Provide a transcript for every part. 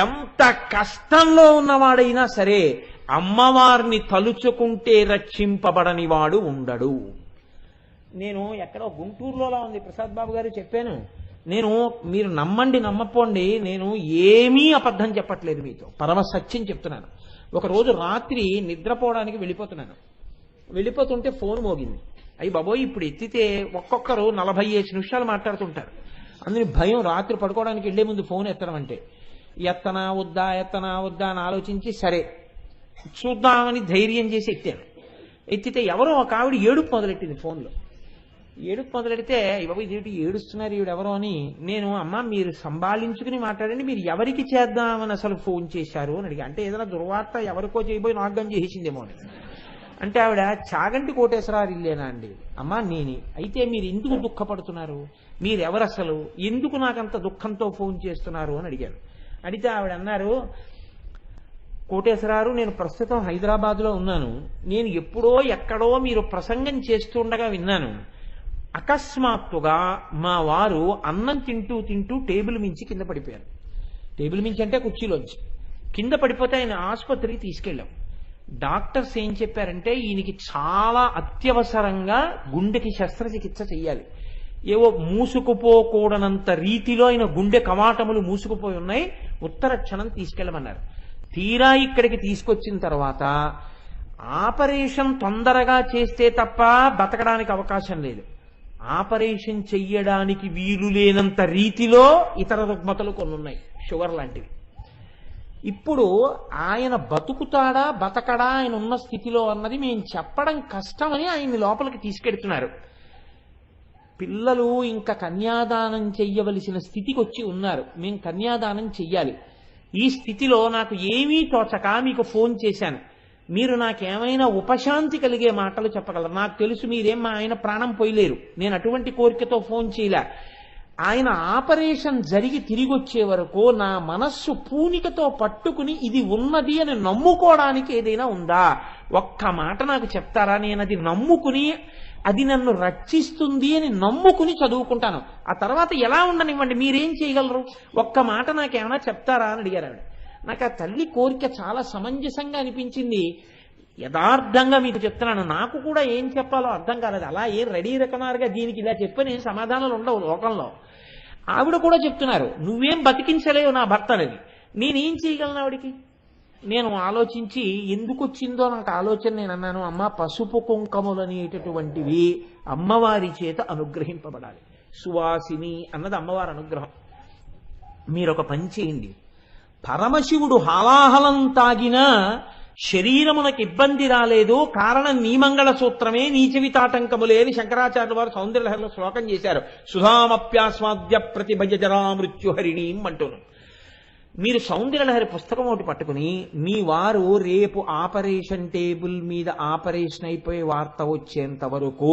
ఎంత కష్టంలో ఉన్నవాడైనా సరే అమ్మవారిని తలుచుకుంటే రక్షింపబడని వాడు ఉండడు. నేను ఎక్కడో గుంటూరులో ఉంది ప్రసాద్ బాబు గారు చెప్పాను. నేను మీరు నమ్మండి నమ్మపోండి, నేను ఏమీ అబద్ధం చెప్పట్లేదు, మీతో పరమ సత్యం చెప్తున్నాను. ఒకరోజు రాత్రి నిద్రపోవడానికి వెళ్ళిపోతుంటే ఫోన్ మోగింది. అయ్యి బాబోయ్, ఇప్పుడు ఎత్తితే ఒక్కొక్కరు 45 నిమిషాలు మాట్లాడుతుంటారు. అందుని భయం రాత్రి పడుకోవడానికి వెళ్లే ముందు ఫోన్ ఎత్తడం అంటే. ఎత్తనా వద్దా అని ఆలోచించి సరే చూద్దామని ధైర్యం చేసి ఎత్తితే ఎవరో ఒక ఆవిడ ఏడుపు మొదలెట్టింది ఫోన్లో. ఏడుపు మొదలెడితే బాబు ఇదేంటి ఏడుస్తున్నారు ఈవిడెవరో అని నేను, అమ్మ మీరు సంభాళించుకుని మాట్లాడండి, మీరు ఎవరికి చేద్దామని అసలు ఫోన్ చేశారు అని అడిగా. అంటే ఏదైనా దుర్వార్త ఎవరికో చేయబోయి నాగం చేసేసిందేమో అని. అంటే ఆవిడ చాగంటి కోటేశ్వరారు ఇల్లేనా అండి? అమ్మా నేనే. అయితే మీరు ఎందుకు దుఃఖపడుతున్నారు, మీరెవరు అసలు, ఎందుకు నాకంత దుఃఖంతో ఫోన్ చేస్తున్నారు అని అడిగారు. అడిగితే ఆవిడ అన్నారు, కోటేశ్వరారు నేను ప్రస్తుతం హైదరాబాద్లో ఉన్నాను, నేను ఎప్పుడో ఎక్కడో మీరు ప్రసంగం చేస్తుండగా విన్నాను. అకస్మాత్తుగా మా వారు అన్నం తింటూ టేబుల్ మించి కింద పడిపోయారు. టేబుల్ మించి అంటే కుర్చీలోంచి కింద పడిపోతే ఆయన ఆసుపత్రికి తీసుకెళ్ళాం. డాక్టర్స్ ఏం చెప్పారంటే ఈయనకి చాలా అత్యవసరంగా గుండెకి శస్త్రచికిత్స చెయ్యాలి. ఏవో మూసుకుపోకూడనంత రీతిలో ఆయన గుండె కవాటములు మూసుకుపోయి ఉన్నాయి, ఉత్తర క్షణం తీసుకెళ్ళమన్నారు. తీరా ఇక్కడికి తీసుకొచ్చిన తర్వాత ఆపరేషన్ తొందరగా చేస్తే తప్ప బతకడానికి అవకాశం లేదు. ఆపరేషన్ చెయ్యడానికి వీలు లేనంత రీతిలో ఇతర రుగ్మతలు కొన్ని ఉన్నాయి, షుగర్ లాంటివి. ఇప్పుడు ఆయన బతుకుతాడా బతకడా ఆయన ఉన్న స్థితిలో అన్నది మేము చెప్పడం కష్టమని ఆయన్ని లోపలికి తీసుకెడుతున్నారు. పిల్లలు ఇంకా కన్యాదానం చెయ్యవలసిన స్థితికి వచ్చి ఉన్నారు, మేము కన్యాదానం చెయ్యాలి. ఈ స్థితిలో నాకు ఏమీ తోచక మీకు ఫోన్ చేశాను. మీరు నాకేమైనా ఉపశాంతి కలిగే మాటలు చెప్పగలరు. నాకు తెలుసు మీరేం మా ఆయన ప్రాణం పోయలేరు, నేను అటువంటి కోరికతో ఫోన్ చేయలే. ఆయన ఆపరేషన్ జరిగి తిరిగి వచ్చే వరకు నా మనస్సు పూనికతో పట్టుకుని ఇది ఉన్నది అని నమ్ముకోవడానికి ఏదైనా ఉందా, ఒక్క మాట నాకు చెప్తారా? నేను అది నమ్ముకుని అది నన్ను రక్షిస్తుంది అని నమ్ముకుని చదువుకుంటాను. ఆ తర్వాత ఎలా ఉండనివ్వండి, మీరేం చేయగలరు, ఒక్క మాట నాకేమైనా చెప్తారా అని అడిగారు ఆవిడ. నాకు ఆ తల్లి కోరిక చాలా సమంజసంగా అనిపించింది. యథార్థంగా మీకు చెప్తున్నాను, నాకు కూడా ఏం చెప్పాలో అర్థం కాలేదు. అలా ఏం రెడీ రకమారుగా దీనికి ఇలా చెప్పని ఏం సమాధానాలు ఉండవు లోకంలో. ఆవిడ కూడా చెప్తున్నారు, నువ్వేం బతికించలేవు నా భర్త అనేది. నేనేం చేయగలను ఆవిడికి? నేను ఆలోచించి ఎందుకు వచ్చిందో నాకు ఆలోచన, నేను అన్నాను, అమ్మ పసుపు కుంకములు అనేటటువంటివి అమ్మవారి చేత అనుగ్రహింపబడాలి. సువాసిని అన్నది అమ్మవారి అనుగ్రహం. మీరు ఒక పని చేయండి, పరమశివుడు హాలాహలం తాగినా శరీరమునకు ఇబ్బంది రాలేదు, కారణం నీ మంగళ సూత్రమే నీచవితాటంకములే అని శంకరాచార్యుల వారు సౌందర్యలహరిలో శ్లోకం చేశారు. సుధామప్యాస్వాద్య ప్రతిభజ జరా మృత్యుహరిణీం అంటూను. మీరు సౌందర్యలహరి పుస్తకం ఒకటి పట్టుకుని మీ వారు రేపు ఆపరేషన్ టేబుల్ మీద ఆపరేషన్ అయిపోయే వార్త వచ్చేంత వరకు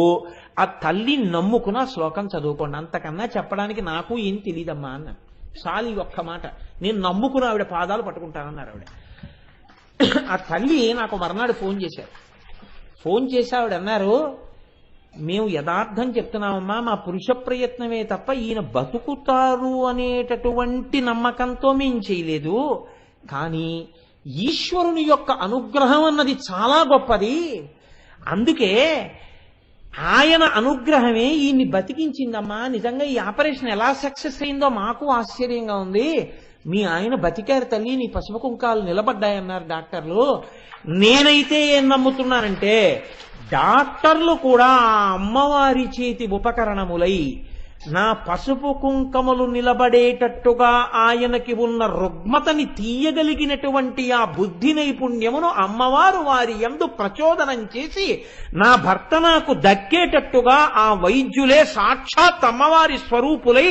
ఆ తల్లి నమ్ముకున్న శ్లోకం చదువుకోండి. అంతకన్నా చెప్పడానికి నాకు ఏం తెలియదమ్మా అన్నాను. చాలు ఈ ఒక్క మాట, నేను నమ్ముకుని ఆవిడ పాదాలు పట్టుకుంటానన్నారు ఆవిడ. ఆ తల్లి నాకు మర్నాడు ఫోన్ చేశారు. ఫోన్ చేసి ఆవిడ అన్నారు, మేము యథార్థం చెప్తున్నామమ్మా, మా పురుష ప్రయత్నమే తప్ప ఈయన బతుకుతారు అనేటటువంటి నమ్మకంతో మేం చేయలేదు, కానీ ఈశ్వరుని యొక్క అనుగ్రహం అన్నది చాలా గొప్పది, అందుకే ఆయన అనుగ్రహమే ఈయన్ని బతికించిందమ్మా. నిజంగా ఈ ఆపరేషన్ ఎలా సక్సెస్ అయిందో మాకు ఆశ్చర్యంగా ఉంది. మీ ఆయన బతికారు తల్లి, నీ పసుపు కుంకాలు నిలబడ్డాయన్నారు డాక్టర్లు. నేనైతే ఏం నమ్ముతున్నానంటే డాక్టర్లు కూడా ఆ అమ్మవారి చేతి ఉపకరణములై నా పసుపు కుంకములు నిలబడేటట్టుగా ఆయనకి ఉన్న రుగ్మతని తీయగలిగినటువంటి ఆ బుద్ధి నైపుణ్యమును అమ్మవారు వారి యందు ప్రచోదనం చేసి నా భర్త నాకు దక్కేటట్టుగా ఆ వైద్యులే సాక్షాత్ అమ్మవారి స్వరూపులై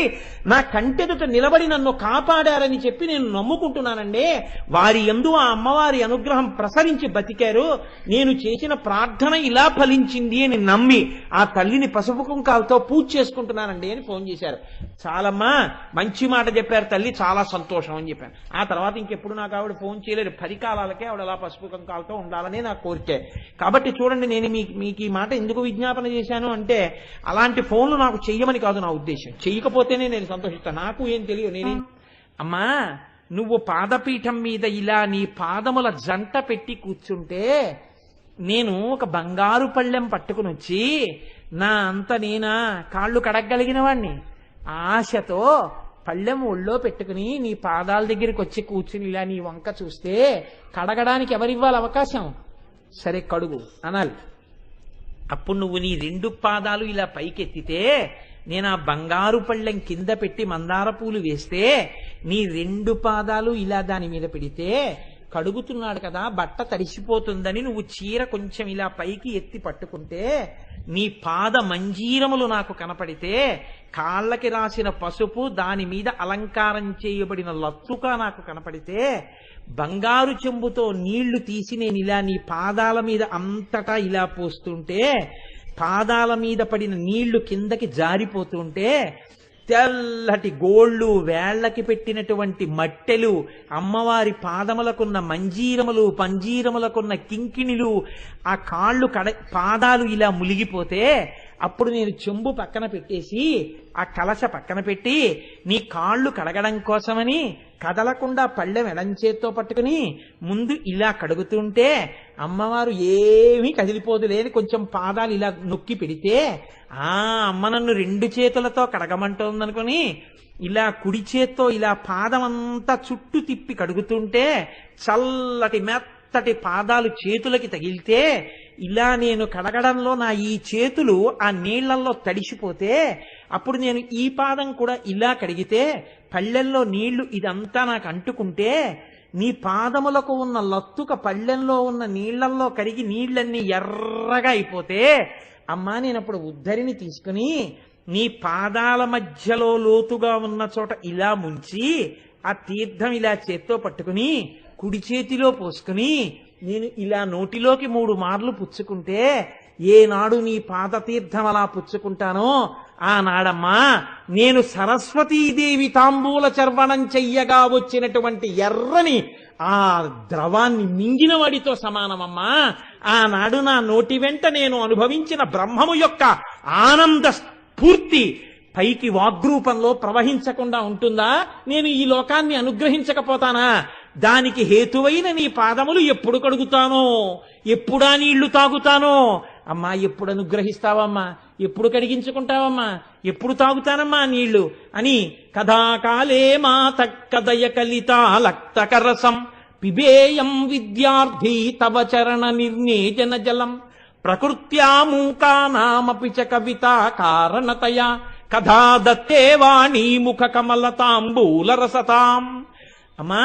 నా కంటెదుట నిలబడి నన్ను కాపాడారని చెప్పి నేను నమ్ముకుంటున్నానండి. వారి యందు ఆ అమ్మవారి అనుగ్రహం ప్రసరించి బతికారు, నేను చేసిన ప్రార్థన ఇలా ఫలించింది అని నమ్మి ఆ తల్లిని పసుపు కుంకాలతో పూజ చేసుకుంటున్నానండి అని ఫోన్ చేశారు. చాలమ్మా, మంచి మాట చెప్పారు తల్లి, చాలా సంతోషం అని చెప్పాను. ఆ తర్వాత ఇంకెప్పుడు నాకు ఆవిడ ఫోన్ చేయలేదు. 10 కాలాలకే ఆవిడ అలా పసుపు కుంకాలతో ఉండాలని నా కోరికే. కాబట్టి చూడండి, నేను మీకు ఈ మాట ఎందుకు విజ్ఞాపన చేశాను అంటే అలాంటి ఫోన్లు నాకు చెయ్యమని కాదు నా ఉద్దేశం. చెయ్యకపోతేనే నేను సంతోషిస్తాను, నాకు ఏం తెలియదు. అమ్మా నువ్వు పాదపీఠం మీద ఇలా నీ పాదముల జంట పెట్టి కూర్చుంటే నేను ఒక బంగారు పళ్ళెం పట్టుకుని వచ్చి నా అంత నేనా కాళ్ళు కడగలిగిన వాణ్ణి ఆశతో పళ్ళెం ఒళ్ళో పెట్టుకుని నీ పాదాల దగ్గరికి వచ్చి కూర్చుని ఇలా నీ వంక చూస్తే కడగడానికి ఎవరివ్వాలి అవకాశం? సరే కడుగు అనాలి. అప్పుడు నువ్వు నీ 2 పాదాలు ఇలా పైకెత్తితే నేను ఆ బంగారు పళ్ళెం కింద పెట్టి మందార పూలు వేస్తే నీ 2 పాదాలు ఇలా దాని మీద పెడితే కడుగుతున్నాడు కదా బట్ట తడిసిపోతుందని నువ్వు చీర కొంచెం ఇలా పైకి ఎత్తి పట్టుకుంటే నీ పాద మంజీరములు నాకు కనపడితే కాళ్ళకి రాసిన పసుపు దాని మీద అలంకారం చేయబడిన లత్తుక నాకు కనపడితే బంగారు చెంబుతో నీళ్లు తీసి నేను ఇలా నీ పాదాల మీద అంతటా ఇలా పోస్తుంటే పాదాల మీద పడిన నీళ్లు కిందకి జారిపోతుంటే తెల్లటి గోళ్ళు వేళ్లకి పెట్టినటువంటి మట్టెలు అమ్మవారి పాదములకున్న మంజీరములు పంజీరములకున్న కింకిణిలు ఆ కాళ్ళు పాదాలు ఇలా ములిగిపోతే అప్పుడు నేను చెంబు పక్కన పెట్టేసి ఆ కలశ పక్కన పెట్టి నీ కాళ్ళు కడగడం కోసమని కదలకుండా పళ్ళెం ఎడంచేత్తో పట్టుకుని ముందు ఇలా కడుగుతుంటే అమ్మవారు ఏమీ కదిలిపోదు లేదు కొంచెం పాదాలు ఇలా నొక్కి పెడితే అమ్మ నన్ను 2 చేతులతో కడగమంటోందనుకుని ఇలా కుడి చేత్తో ఇలా పాదమంతా చుట్టూ తిప్పి కడుగుతుంటే చల్లటి మెత్తటి పాదాలు చేతులకి తగిలితే ఇలా నేను కడగడంలో నా ఈ చేతులు ఆ నీళ్లలో తడిసిపోతే అప్పుడు నేను ఈ పాదం కూడా ఇలా కడిగితే పళ్ళెంలో నీళ్లు ఇదంతా నాకు అంటుకుంటే నీ పాదములకు ఉన్న లత్తుక పళ్ళెంలో ఉన్న నీళ్లల్లో కరిగి నీళ్లన్నీ ఎర్రగా అయిపోతే అమ్మా నేనప్పుడు ఉద్ధరిని తీసుకుని నీ పాదాల మధ్యలో లోతుగా ఉన్న చోట ఇలా ముంచి ఆ తీర్థం ఇలా చేత్తో పట్టుకుని కుడి చేతిలో పోసుకుని నేను ఇలా నోటిలోకి 3 మార్లు పుచ్చుకుంటే ఏనాడు నీ పాదతీర్థం అలా పుచ్చుకుంటానో ఆనాడమ్మా నేను సరస్వతీదేవి తాంబూల చర్వణం చెయ్యగా వచ్చినటువంటి ఎర్రని ఆ ద్రవాన్ని మింగిన వాడితో సమానమమ్మా. ఆనాడు నా నోటి వెంట నేను అనుభవించిన బ్రహ్మము యొక్క ఆనంద స్ఫూర్తి పైకి వాగ్రూపంలో ప్రవహించకుండా ఉంటుందా? నేను ఈ లోకాన్ని అనుగ్రహించకపోతానా? దానికి హేతువైన నీ పాదములు ఎప్పుడు కడుగుతానో, ఎప్పుడా నీళ్లు తాగుతానో? అమ్మా ఎప్పుడు అనుగ్రహిస్తావమ్మా, ఎప్పుడు కడిగించుకుంటావమ్మా, ఎప్పుడు తాగుతానమ్మా నీళ్లు అని కథాకాలే మాతక్కదయ కలిత లక్తకరసం పిబేయం విద్యార్థి తవ చరణ నిర్ణేజన జలం ప్రకృత్యా మూకానామపి చ కవిత కారణతయా కథా దత్తే వాణీ ముఖ కమలతాంబూల రసతాం. అమ్మా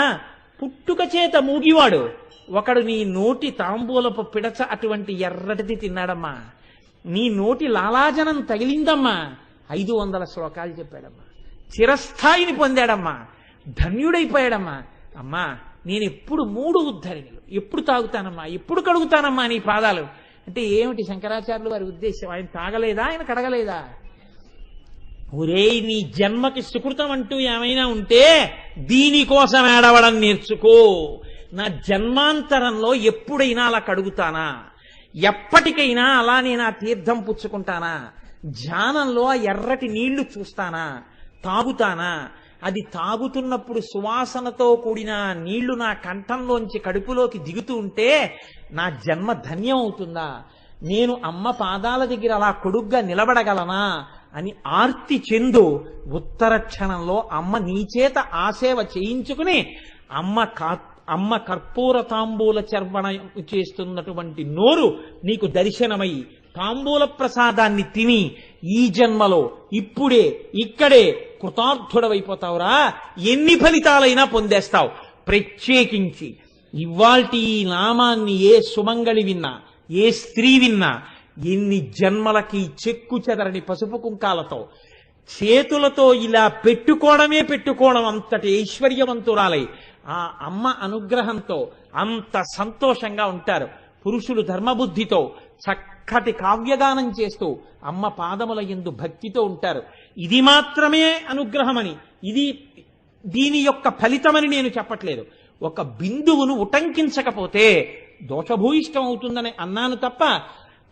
పుట్టుక చేత మూగివాడు ఒకడు నీ నోటి తాంబూలపు పిడచ అటువంటి ఎర్రటిది తిన్నాడమ్మా. నీ నోటి లాలాజనం తగిలిందమ్మా. 500 శ్లోకాలు చెప్పాడమ్మా. చిరస్థాయిని పొందాడమ్మా. ధన్యుడైపోయాడమ్మా. అమ్మా నేను ఎప్పుడు 3 ఉద్ధరణలు ఎప్పుడు తాగుతానమ్మా, ఎప్పుడు కడుగుతానమ్మా నీ పాదాలు అంటే ఏమిటి శంకరాచార్యులు వారి ఉద్దేశం? ఆయన తాగలేదా, ఆయన కడగలేదా? ఒరేయ్ నీ జన్మకి సుకృతం అంటూ ఏమైనా ఉంటే దీనికోసం ఏడవడం నేర్చుకో. నా జన్మాంతరంలో ఎప్పుడైనా అలా కడుగుతానా, ఎప్పటికైనా అలా నేను ఆ తీర్థం పుచ్చుకుంటానా, ధ్యానంలో ఆ ఎర్రటి నీళ్లు చూస్తానా, తాగుతానా? అది తాగుతున్నప్పుడు సువాసనతో కూడిన నీళ్లు నా కంఠంలోంచి కడుపులోకి దిగుతూ ఉంటే నా జన్మ ధన్యం అవుతుందా? నేను అమ్మ పాదాల దగ్గర అలా కొడుగ్గా నిలబడగలనా అని ఆర్తి చెందు ఉత్తర క్షణంలో అమ్మ నీచేత ఆసేవ చేయించుకుని అమ్మ కర్పూర తాంబూల చర్వణ చేస్తున్నటువంటి నోరు నీకు దర్శనమై తాంబూల ప్రసాదాన్ని తిని ఈ జన్మలో ఇప్పుడే ఇక్కడే కృతార్థుడవైపోతావురా. ఎన్ని ఫలితాలైనా పొందేస్తావు. ప్రత్యేకించి ఇవాల్టి ఈ నామాన్ని ఏ సుమంగళి విన్నా, ఏ స్త్రీ విన్నా ఎన్ని జన్మలకి చెక్కు చెదరని పసుపు కుంకాలతో చేతులతో ఇలా పెట్టుకోవడం అంతటి ఐశ్వర్యవంతురాలై ఆ అమ్మ అనుగ్రహంతో అంత సంతోషంగా ఉంటారు. పురుషులు ధర్మబుద్ధితో చక్కటి కావ్యగానం చేస్తూ అమ్మ పాదముల యందు భక్తితో ఉంటారు. ఇది మాత్రమే అనుగ్రహమని, ఇది దీని యొక్క ఫలితమని నేను చెప్పట్లేదు. ఒక బిందువును ఉటంకించకపోతే దోషభూయిష్టం అవుతుందని అన్నాను తప్ప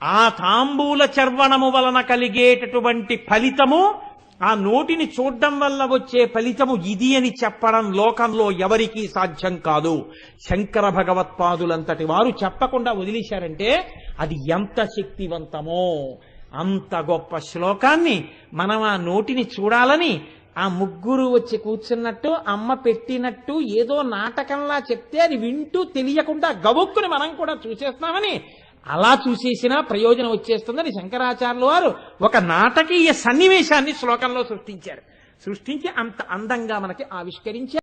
ఆ తాంబూల చర్వణము వలన కలిగేటటువంటి ఫలితము ఆ నోటిని చూడడం వల్ల వచ్చే ఫలితము ఇది అని చెప్పడం లోకంలో ఎవరికీ సాధ్యం కాదు. శంకర భగవత్పాదులంతటి వారు చెప్పకుండా వదిలేశారంటే అది ఎంత శక్తివంతమో. అంత గొప్ప శ్లోకాన్ని మనం ఆ నోటిని చూడాలని ఆ ముగ్గురు వచ్చి కూర్చున్నట్టు అమ్మ పెట్టినట్టు ఏదో నాటకంలా చెప్తే అది వింటూ తెలియకుండా గబుక్కుని మనం కూడా చూసేస్తామని అలా చూసేసినా ప్రయోజనం వచ్చేస్తుందని శంకరాచార్యుల వారు ఒక నాటకీయ సన్నివేశాన్ని శ్లోకంలో సృష్టించారు. సృష్టించి అంత అందంగా మనకి ఆవిష్కరించారు.